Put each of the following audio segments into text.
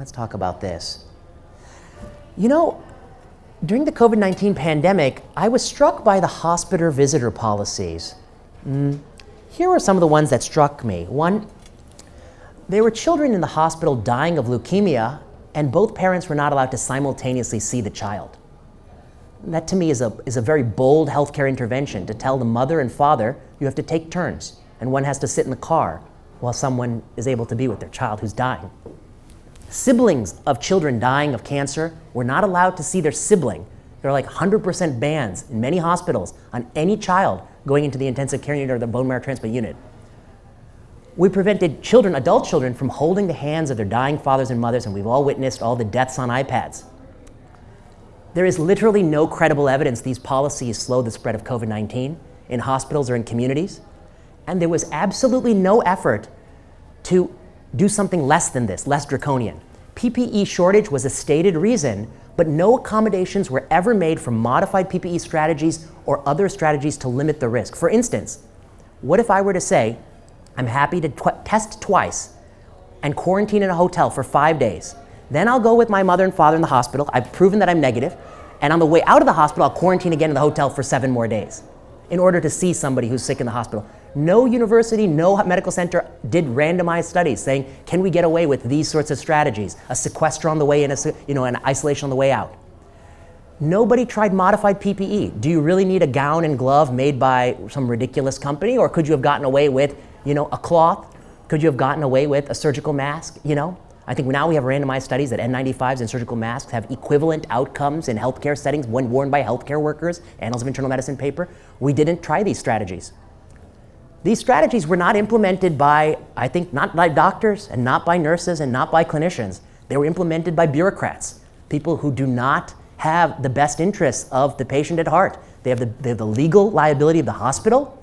Let's talk about this. You know, during the COVID-19 pandemic, I was struck by the hospital visitor policies. Here are some of the ones that struck me. One, there were children in the hospital dying of leukemia, and both parents were not allowed to simultaneously see the child. That to me is a very bold healthcare intervention, to tell the mother and father you have to take turns, and one has to sit in the car while someone is able to be with their child who's dying. Siblings of children dying of cancer were not allowed to see their sibling. There are like 100% bans in many hospitals on any child going into the intensive care unit or the bone marrow transplant unit. We prevented children, adult children, from holding the hands of their dying fathers and mothers, and we've all witnessed all the deaths on iPads. There is literally no credible evidence these policies slow the spread of COVID-19 in hospitals or in communities, and there was absolutely no effort to do something less than this, less draconian. PPE shortage was a stated reason, but no accommodations were ever made for modified PPE strategies or other strategies to limit the risk. For instance, what if I were to say, I'm happy to test twice and quarantine in a hotel for 5 days. Then I'll go with my mother and father in the hospital. I've proven that I'm negative. And on the way out of the hospital, I'll quarantine again in the hotel for 7 more days in order to see somebody who's sick in the hospital. No university, no medical center did randomized studies saying, can we get away with these sorts of strategies? A sequester on the way in, an isolation on the way out. Nobody tried modified PPE. Do you really need a gown and glove made by some ridiculous company? Or could you have gotten away with, a cloth? Could you have gotten away with a surgical mask? I think now we have randomized studies that N95s and surgical masks have equivalent outcomes in healthcare settings when worn by healthcare workers, Annals of Internal Medicine paper. We didn't try these strategies. These strategies were not implemented by, I think, not by doctors and not by nurses and not by clinicians. They were implemented by bureaucrats, people who do not have the best interests of the patient at heart. They have the legal liability of the hospital.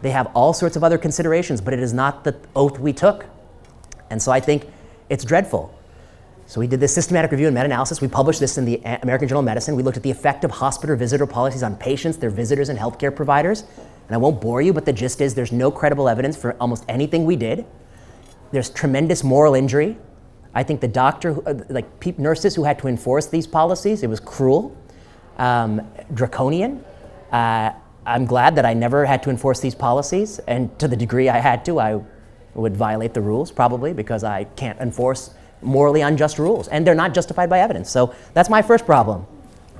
They have all sorts of other considerations, but it is not the oath we took. And so I think it's dreadful. So we did this systematic review and meta-analysis. We published this in the American Journal of Medicine. We looked at the effect of hospital visitor policies on patients, their visitors, and healthcare providers. And I won't bore you, but the gist is there's no credible evidence for almost anything we did. There's tremendous moral injury. I think the nurses who had to enforce these policies, it was cruel, draconian. I'm glad that I never had to enforce these policies, and to the degree I had to, I would violate the rules probably because I can't enforce morally unjust rules, and they're not justified by evidence. So that's my first problem.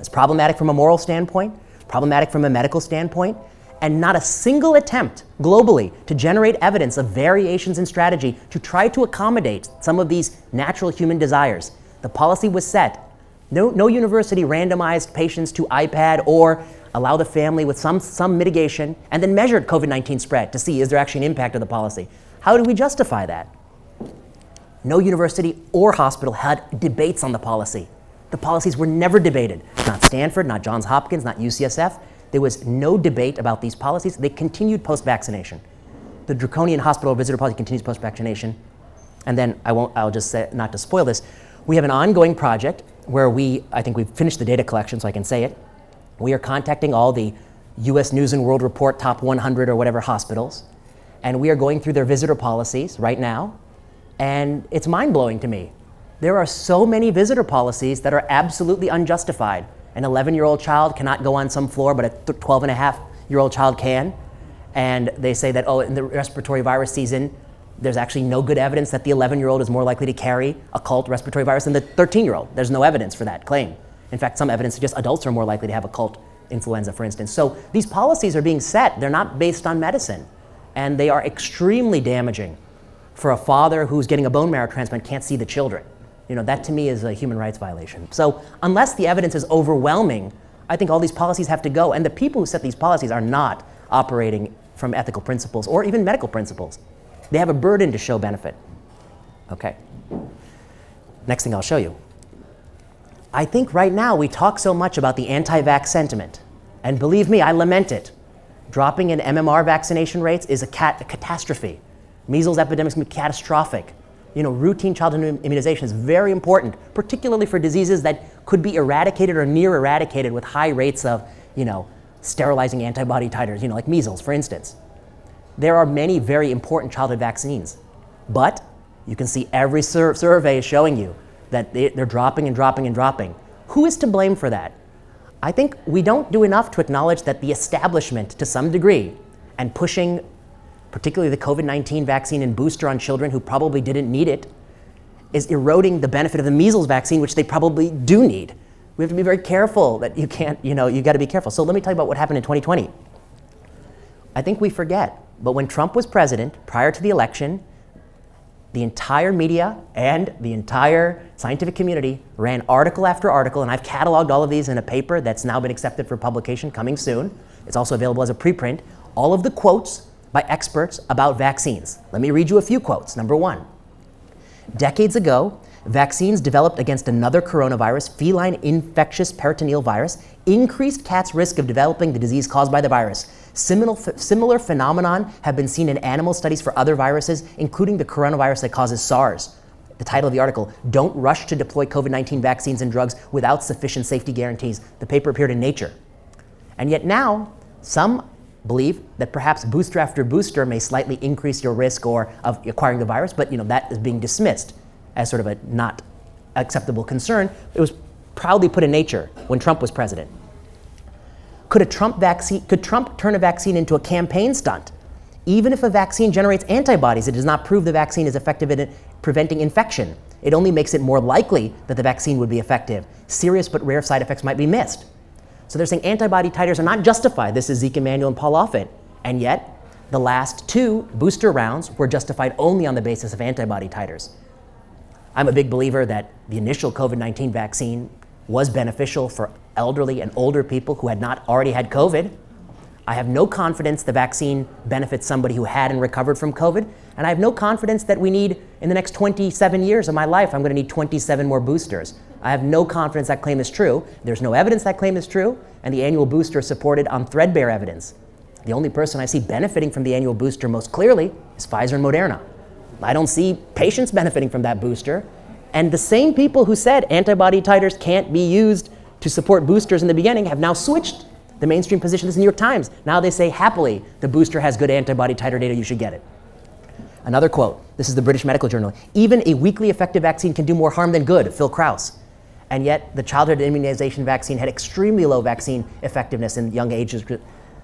It's problematic from a moral standpoint, problematic from a medical standpoint, and not a single attempt globally to generate evidence of variations in strategy to try to accommodate some of these natural human desires. The policy was set. No university randomized patients to iPad or allow the family with some mitigation and then measured COVID-19 spread to see is there actually an impact of the policy. How do we justify that? No university or hospital had debates on the policy. The policies were never debated. Not Stanford, not Johns Hopkins, not UCSF. There was no debate about these policies. They continued post-vaccination. The draconian hospital visitor policy continues post-vaccination. And then I'll just say, not to spoil this, we have an ongoing project where I think we've finished the data collection, so I can say it. We are contacting all the US News and World Report top 100 or whatever hospitals, and we are going through their visitor policies right now, and it's mind-blowing to me. There are so many visitor policies that are absolutely unjustified. An 11-year-old child cannot go on some floor, but a 12-and-a-half-year-old child can. And they say that, in the respiratory virus season, there's actually no good evidence that the 11-year-old is more likely to carry occult respiratory virus than the 13-year-old. There's no evidence for that claim. In fact, some evidence suggests adults are more likely to have occult influenza, for instance. So these policies are being set. They're not based on medicine. And they are extremely damaging for a father who's getting a bone marrow transplant can't see the children. That to me is a human rights violation. So unless the evidence is overwhelming, I think all these policies have to go. And the people who set these policies are not operating from ethical principles or even medical principles. They have a burden to show benefit. Okay. Next thing I'll show you. I think right now we talk so much about the anti-vax sentiment. And believe me, I lament it. Dropping in MMR vaccination rates is a catastrophe. Measles epidemics can be catastrophic. Routine childhood immunization is very important, particularly for diseases that could be eradicated or near eradicated with high rates of, sterilizing antibody titers, like measles, for instance. There are many very important childhood vaccines, but you can see every survey is showing you that they're dropping and dropping and dropping. Who is to blame for that? I think we don't do enough to acknowledge that the establishment, to some degree, and pushing particularly the COVID-19 vaccine and booster on children who probably didn't need it, is eroding the benefit of the measles vaccine, which they probably do need. We have to be very careful that you can't, you got to be careful. So let me tell you about what happened in 2020. I think we forget, but when Trump was president, prior to the election, the entire media and the entire scientific community ran article after article, and I've cataloged all of these in a paper that's now been accepted for publication, coming soon. It's also available as a preprint. All of the quotes by experts about vaccines. Let me read you a few quotes. Number one, decades ago, vaccines developed against another coronavirus, feline infectious peritoneal virus, increased cats' risk of developing the disease caused by the virus. Similar phenomenon have been seen in animal studies for other viruses, including the coronavirus that causes SARS. The title of the article, Don't Rush to Deploy COVID-19 Vaccines and Drugs Without Sufficient Safety Guarantees. The paper appeared in Nature. And yet now, some believe that perhaps booster after booster may slightly increase your risk of acquiring the virus, but that is being dismissed as sort of a not acceptable concern. It was proudly put in Nature when Trump was president. Could Trump turn a vaccine into a campaign stunt? Even if a vaccine generates antibodies, it does not prove the vaccine is effective in preventing infection. It only makes it more likely that the vaccine would be effective. Serious but rare side effects might be missed. So they're saying antibody titers are not justified. This is Zeke Emanuel and Paul Offit. And yet, the last two booster rounds were justified only on the basis of antibody titers. I'm a big believer that the initial COVID-19 vaccine was beneficial for elderly and older people who had not already had COVID. I have no confidence the vaccine benefits somebody who had and recovered from COVID, and I have no confidence that we need, in the next 27 years of my life, I'm going to need 27 more boosters. I have no confidence that claim is true. There's no evidence that claim is true, and the annual booster is supported on threadbare evidence. The only person I see benefiting from the annual booster most clearly is Pfizer and Moderna. I don't see patients benefiting from that booster, and the same people who said antibody titers can't be used to support boosters in the beginning have now switched the mainstream position. This is the New York Times. Now they say, happily, the booster has good antibody titer data, you should get it. Another quote, this is the British Medical Journal. Even a weakly effective vaccine can do more harm than good, Phil Krauss. And yet the childhood immunization vaccine had extremely low vaccine effectiveness in young ages,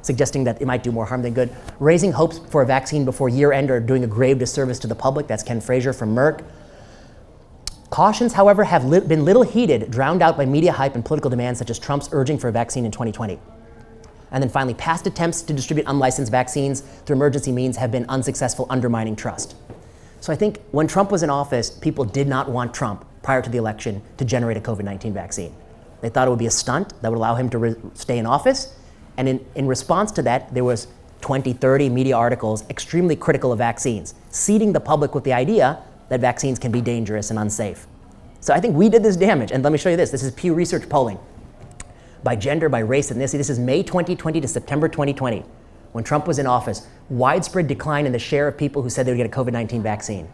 suggesting that it might do more harm than good. Raising hopes for a vaccine before year end are doing a grave disservice to the public. That's Ken Frazier from Merck. Cautions, however, have been little heeded, drowned out by media hype and political demands such as Trump's urging for a vaccine in 2020. And then finally, past attempts to distribute unlicensed vaccines through emergency means have been unsuccessful, undermining trust. So I think when Trump was in office, people did not want Trump prior to the election to generate a COVID-19 vaccine. They thought it would be a stunt that would allow him to stay in office. And in response to that, there was 20, 30 media articles extremely critical of vaccines, seeding the public with the idea that vaccines can be dangerous and unsafe. So I think we did this damage. And let me show you this. This is Pew Research polling by gender, by race, ethnicity. This is May 2020 to September 2020. When Trump was in office, widespread decline in the share of people who said they would get a COVID-19 vaccine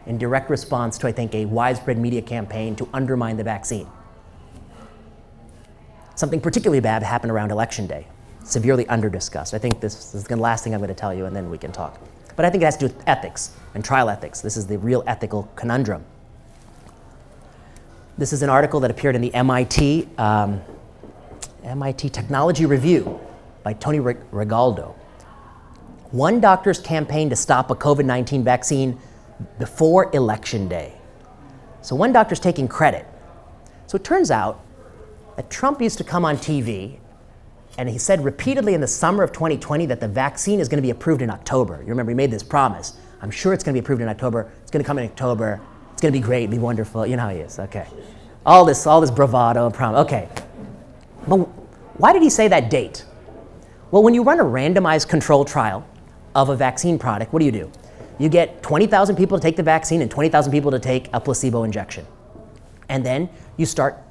in direct response to, I think, a widespread media campaign to undermine the vaccine. Something particularly bad happened around Election Day, severely under-discussed. I think this is the last thing I'm going to tell you, and then we can talk. But I think it has to do with ethics and trial ethics. This is the real ethical conundrum. This is an article that appeared in the MIT Technology Review by Tony Regaldo. One doctor's campaign to stop a COVID-19 vaccine before Election Day. So one doctor's taking credit. So it turns out that Trump used to come on TV and he said repeatedly in the summer of 2020 that the vaccine is going to be approved in October. You remember he made this promise. I'm sure it's going to be approved in October. It's going to come in October. It's going to be great, be wonderful. You know how he is. Okay. All this bravado and promise. Okay. But why did he say that date? Well, when you run a randomized controlled trial of a vaccine product, what do? You get 20,000 people to take the vaccine and 20,000 people to take a placebo injection. And then you start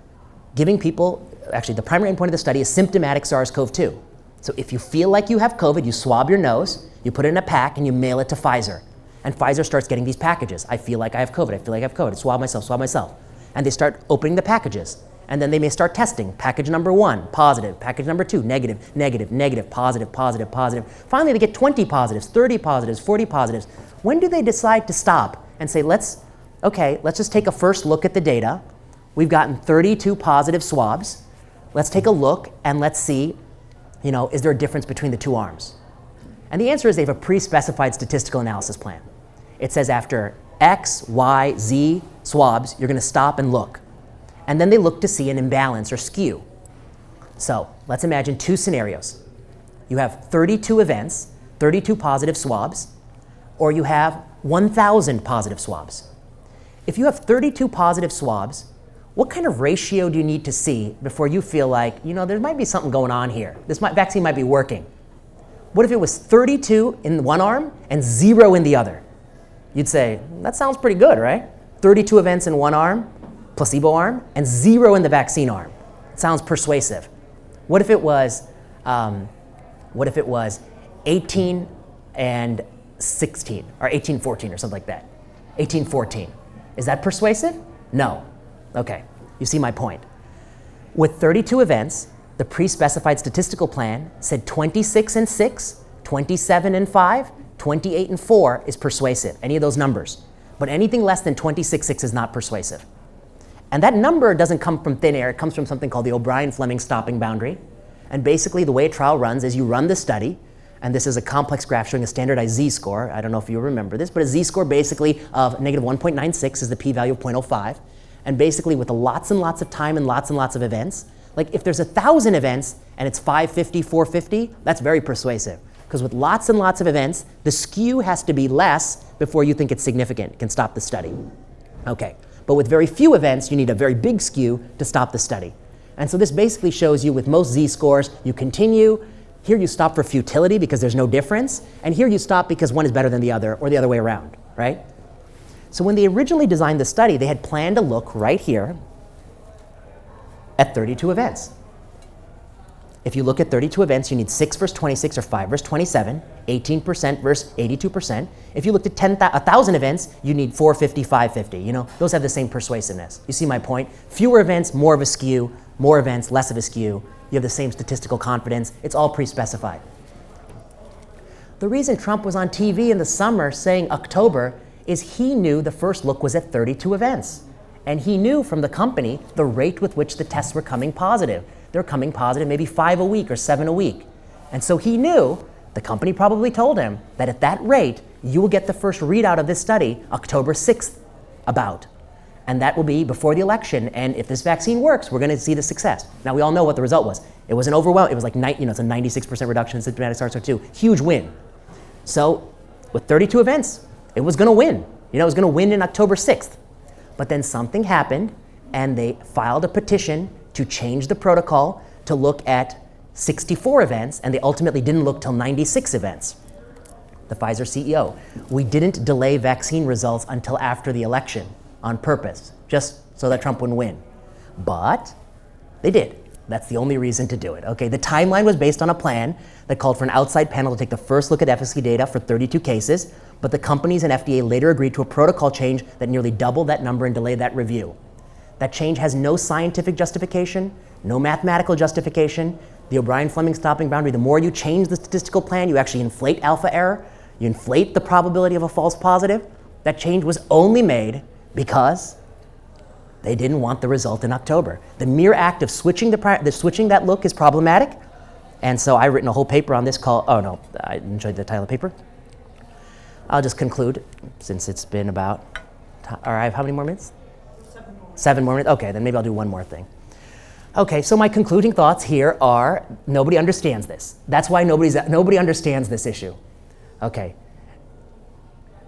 giving people, actually the primary endpoint of the study is symptomatic SARS-CoV-2. So if you feel like you have COVID, you swab your nose, you put it in a pack, and you mail it to Pfizer. And Pfizer starts getting these packages. I feel like I have COVID, I feel like I have COVID, swab myself. And they start opening the packages. And then they may start testing. Package number 1, positive. Package number 2, negative, negative, negative, positive, positive, positive. Finally, they get 20 positives, 30 positives, 40 positives. When do they decide to stop and say, let's okay, let's just take a first look at the data. We've gotten 32 positive swabs. Let's take a look and let's see, is there a difference between the two arms? And the answer is they have a pre-specified statistical analysis plan. It says after X, Y, Z swabs, you're going to stop and look. And then they look to see an imbalance or skew. So let's imagine two scenarios. You have 32 events, 32 positive swabs, or you have 1,000 positive swabs. If you have 32 positive swabs, what kind of ratio do you need to see before you feel like, there might be something going on here? This vaccine might be working. What if it was 32 in one arm and 0 in the other? You'd say, that sounds pretty good, right? 32 events in one arm, placebo arm, and 0 in the vaccine arm. Sounds persuasive. What if it was 18 and 16, or 18-14 or something like that? 18-14. Is that persuasive? No. Okay, you see my point. With 32 events, the pre-specified statistical plan said 26 and 6, 27 and 5, 28 and 4 is persuasive, any of those numbers. But anything less than 26-6 is not persuasive. And that number doesn't come from thin air, it comes from something called the O'Brien-Fleming stopping boundary. And basically the way a trial runs is you run the study, and this is a complex graph showing a standardized z-score. I don't know if you remember this, but a z-score basically of negative 1.96 is the p-value of 0.05. And basically with lots and lots of time and lots of events, like if there's 1,000 events and it's 550, 450, that's very persuasive. Because with lots and lots of events, the skew has to be less before you think it's significant. It can stop the study. Okay, but with very few events, you need a very big skew to stop the study. And so this basically shows you with most z-scores, you continue. Here you stop for futility because there's no difference. And here you stop because one is better than the other, or the other way around, right? So when they originally designed the study, they had planned to look right here at 32 events. If you look at 32 events, you need 6 versus 26 or 5 versus 27, 18% versus 82%. If you looked at 1,000 events, you need 450, 550. Those have the same persuasiveness. You see my point? Fewer events, more of a skew. More events, less of a skew. You have the same statistical confidence. It's all pre-specified. The reason Trump was on TV in the summer saying October is he knew the first look was at 32 events. And he knew from the company the rate with which the tests were coming positive. They're coming positive maybe 5 a week or 7 a week. And so he knew, the company probably told him, that at that rate, you will get the first readout of this study October 6th about. And that will be before the election. And if this vaccine works, we're going to see the success. Now, we all know what the result was. It was an overwhelming, it was like, it's a 96% reduction in symptomatic SARS-CoV-2. Huge win. So with 32 events, it was going to win. It was going to win in October 6th. But then something happened, and they filed a petition to change the protocol to look at 64 events, and they ultimately didn't look till 96 events. The Pfizer CEO, we didn't delay vaccine results until after the election on purpose, just so that Trump wouldn't win. But they did. That's the only reason to do it. Okay, the timeline was based on a plan that called for an outside panel to take the first look at efficacy data for 32 cases, but the companies and FDA later agreed to a protocol change that nearly doubled that number and delayed that review. That change has no scientific justification, no mathematical justification. The O'Brien-Fleming stopping boundary, the more you change the statistical plan, you actually inflate alpha error, you inflate the probability of a false positive. That change was only made because they didn't want the result in October. The mere act of switching that look is problematic. And so I've written a whole paper on this called, oh no, I didn't show you the title of the paper. I'll just conclude since it's been about, all right, how many more minutes? 7 more minutes? Okay, then maybe I'll do one more thing. Okay, so my concluding thoughts here are nobody understands this. That's why nobody understands this issue. Okay,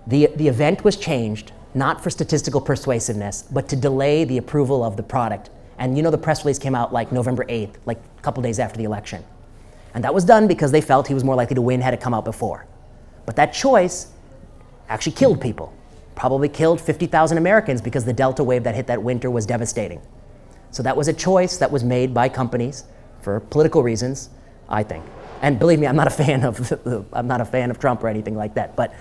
the event was changed not for statistical persuasiveness, but to delay the approval of the product. And the press release came out like November 8th, like a couple days after the election. And that was done because they felt he was more likely to win had it come out before. But that choice actually killed people. Probably killed 50,000 Americans because the Delta wave that hit that winter was devastating. So that was a choice that was made by companies for political reasons, I think. And believe me, I'm not a fan of Trump or anything like that. But,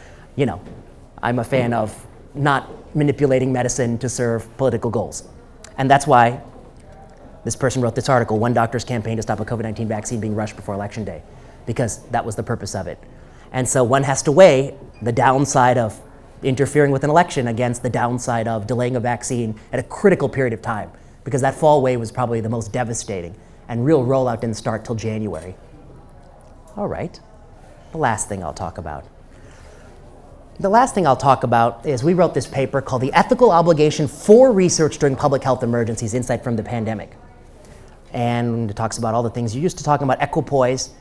I'm a fan of not manipulating medicine to serve political goals. And that's why this person wrote this article, One Doctor's Campaign to Stop a COVID-19 Vaccine Being Rushed Before Election Day, because that was the purpose of it. And so one has to weigh the downside of interfering with an election against the downside of delaying a vaccine at a critical period of time, because that fall wave was probably the most devastating, and real rollout didn't start till January. All right, the last thing I'll talk about. The last thing I'll talk about is we wrote this paper called The Ethical Obligation for Research During Public Health Emergencies, Insight from the Pandemic. And it talks about all the things you're used to talking about, equipoise.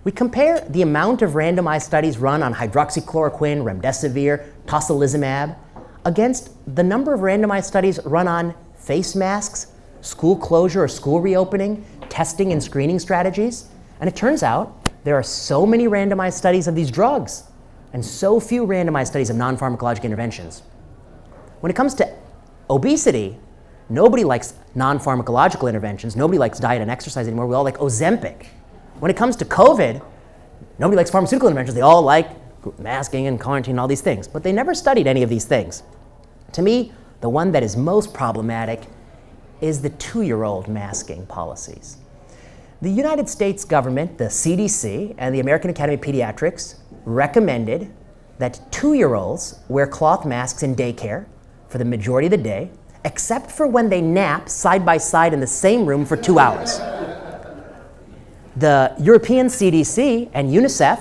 We compare the amount of randomized studies run on hydroxychloroquine, remdesivir, tocilizumab, against the number of randomized studies run on face masks, school closure or school reopening, testing and screening strategies. And it turns out there are so many randomized studies of these drugs and so few randomized studies of non-pharmacologic interventions. When it comes to obesity, nobody likes non-pharmacological interventions. Nobody likes diet and exercise anymore. We all like Ozempic. When it comes to COVID, nobody likes pharmaceutical interventions. They all like masking and quarantine and all these things. But they never studied any of these things. To me, the one that is most problematic is the 2-year-old masking policies. The United States government, the CDC, and the American Academy of Pediatrics recommended that 2-year-olds wear cloth masks in daycare for the majority of the day, except for when they nap side by side in the same room for 2 hours. The European CDC and UNICEF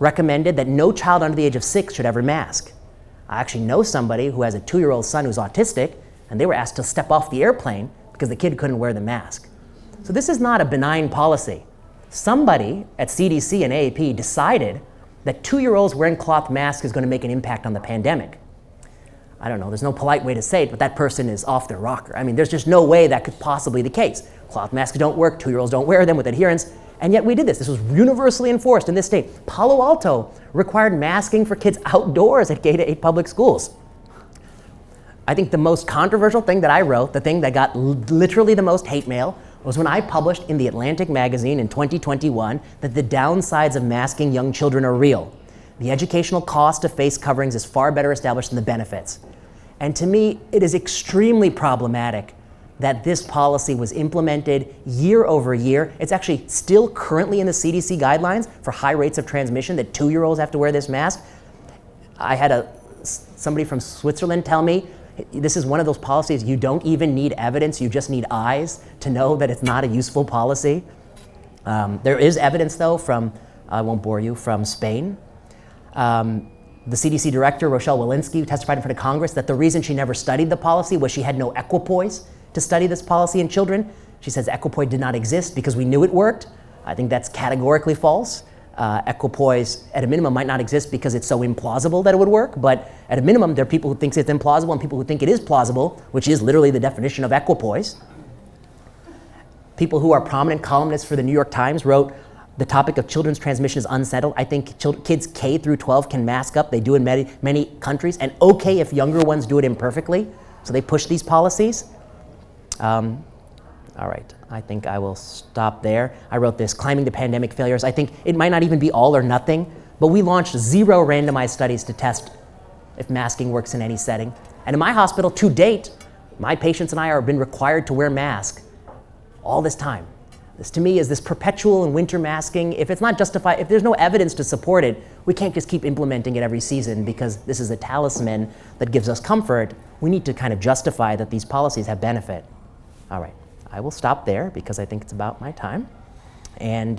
recommended that no child under the age of 6 should ever mask. I actually know somebody who has a 2-year-old son who's autistic, and they were asked to step off the airplane because the kid couldn't wear the mask. So this is not a benign policy. Somebody at CDC and AAP decided that 2-year-olds wearing cloth masks is going to make an impact on the pandemic. I don't know, there's no polite way to say it, but that person is off their rocker. I mean, there's just no way that could possibly be the case. Cloth masks don't work, 2-year-olds don't wear them with adherence, and yet we did this. This was universally enforced in this state. Palo Alto required masking for kids outdoors at K-8 public schools. I think the most controversial thing that I wrote, the thing that got literally the most hate mail, was when I published in The Atlantic magazine in 2021 that the downsides of masking young children are real. The educational cost of face coverings is far better established than the benefits. And to me, it is extremely problematic that this policy was implemented year over year. It's actually still currently in the CDC guidelines for high rates of transmission that 2-year-olds have to wear this mask. I had somebody from Switzerland tell me, this is one of those policies you don't even need evidence, you just need eyes to know that it's not a useful policy. There is evidence though from, I won't bore you, from Spain. The CDC director, Rochelle Walensky, testified in front of Congress that the reason she never studied the policy was she had no equipoise to study this policy in children. She says equipoise did not exist because we knew it worked. I think that's categorically false. Equipoise, at a minimum, might not exist because it's so implausible that it would work, but at a minimum, there are people who think it's implausible and people who think it is plausible, which is literally the definition of equipoise. People who are prominent columnists for the New York Times wrote, the topic of children's transmission is unsettled. I think kids K through 12 can mask up. They do in many countries, and okay if younger ones do it imperfectly. So they push these policies. All right, I think I will stop there. I wrote this, Climbing the Pandemic Failures. I think it might not even be all or nothing, but we launched 0 randomized studies to test if masking works in any setting. And in my hospital, to date, my patients and I have been required to wear masks all this time. This to me is this perpetual and winter masking. If it's not justified, if there's no evidence to support it, we can't just keep implementing it every season because this is a talisman that gives us comfort. We need to kind of justify that these policies have benefit. All right, I will stop there because I think it's about my time, and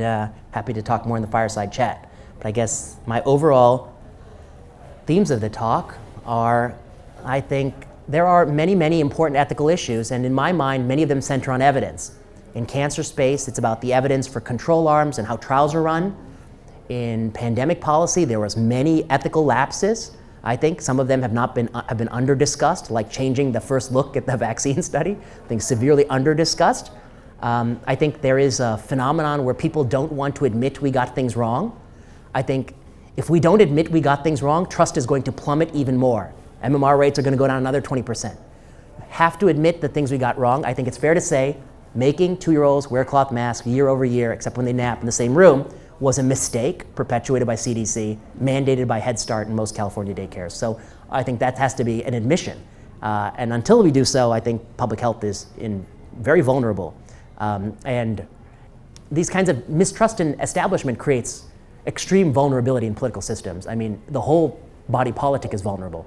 happy to talk more in the fireside chat. But I guess my overall themes of the talk are, I think there are many, many important ethical issues, and in my mind, many of them center on evidence. In cancer space, it's about the evidence for control arms and how trials are run. In pandemic policy, there was many ethical lapses. I think some of them have been under-discussed, like changing the first look at the vaccine study. I think severely under-discussed. I think there is a phenomenon where people don't want to admit we got things wrong. I think if we don't admit we got things wrong, trust is going to plummet even more. MMR rates are going to go down another 20%. We have to admit the things we got wrong. I think it's fair to say making 2-year-olds wear cloth masks year over year, except when they nap in the same room, was a mistake perpetuated by CDC, mandated by Head Start and most California daycares. So I think that has to be an admission. And until we do so, I think public health is very vulnerable. And these kinds of mistrust in establishment creates extreme vulnerability in political systems. I mean, the whole body politic is vulnerable.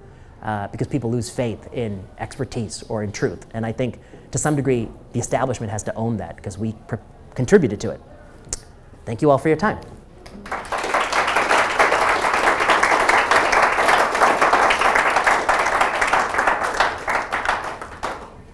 because people lose faith in expertise or in truth. And I think to some degree, the establishment has to own that because we contributed to it. Thank you all for your time.